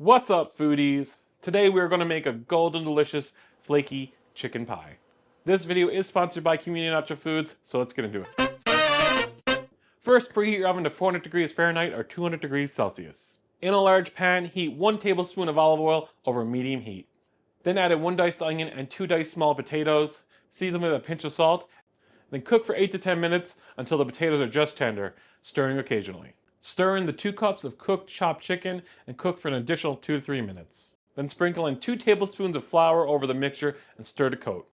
What's up, foodies? Today we are going to make a golden delicious flaky chicken pie. This video is sponsored by Community Nacho Foods, so let's get into it. First, preheat your oven to 400 degrees Fahrenheit or 200 degrees Celsius. In a large pan, heat 1 tablespoon of olive oil over medium heat. Then add in 1 diced onion and 2 diced small potatoes. Season with a pinch of salt. Then cook for 8 to 10 minutes until the potatoes are just tender, stirring occasionally. Stir in the 2 cups of cooked chopped chicken and cook for an additional 2 to 3 minutes. Then sprinkle in 2 tablespoons of flour over the mixture and stir to coat.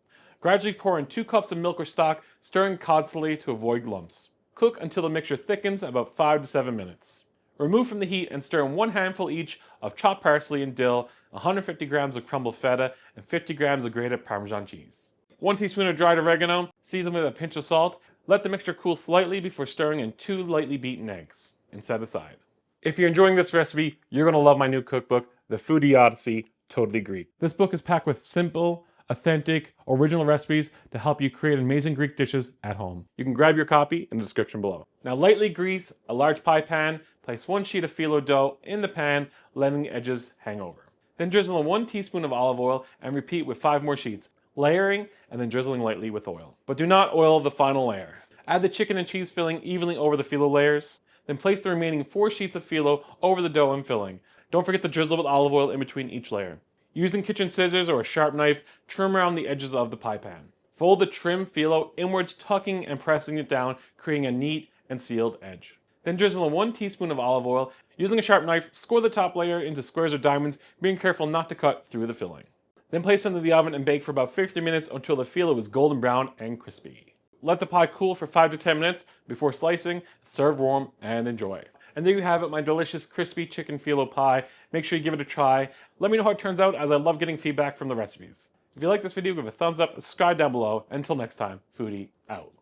Gradually pour in 2 cups of milk or stock, stirring constantly to avoid lumps. Cook until the mixture thickens about 5 to 7 minutes. Remove from the heat and stir in 1 handful each of chopped parsley and dill, 150 grams of crumbled feta, and 50 grams of grated Parmesan cheese. 1 teaspoon of dried oregano, season with a pinch of salt. Let the mixture cool slightly before stirring in 2 lightly beaten eggs, and set aside. If you're enjoying this recipe, you're going to love my new cookbook, The FOOD-DEE Odyssey, Totally Greek. This book is packed with simple, authentic, original recipes to help you create amazing Greek dishes at home. You can grab your copy in the description below. Now lightly grease a large pie pan, place 1 sheet of phyllo dough in the pan, letting the edges hang over. Then drizzle in 1 teaspoon of olive oil and repeat with 5 more sheets, layering and then drizzling lightly with oil. But do not oil the final layer. Add the chicken and cheese filling evenly over the phyllo layers. Then place the remaining 4 sheets of phyllo over the dough and filling. Don't forget to drizzle with olive oil in between each layer. Using kitchen scissors or a sharp knife, trim around the edges of the pie pan. Fold the trimmed phyllo inwards, tucking and pressing it down, creating a neat and sealed edge. Then drizzle in 1 teaspoon of olive oil. Using a sharp knife, score the top layer into squares or diamonds, being careful not to cut through the filling. Then place into the oven and bake for about 50 minutes until the phyllo is golden brown and crispy. Let the pie cool for 5 to 10 minutes before slicing. Serve warm and enjoy. And there you have it, my delicious crispy chicken phyllo pie. Make sure you give it a try. Let me know how it turns out, as I love getting feedback from the recipes. If you like this video, give it a thumbs up, subscribe down below. Until next time, foodie out.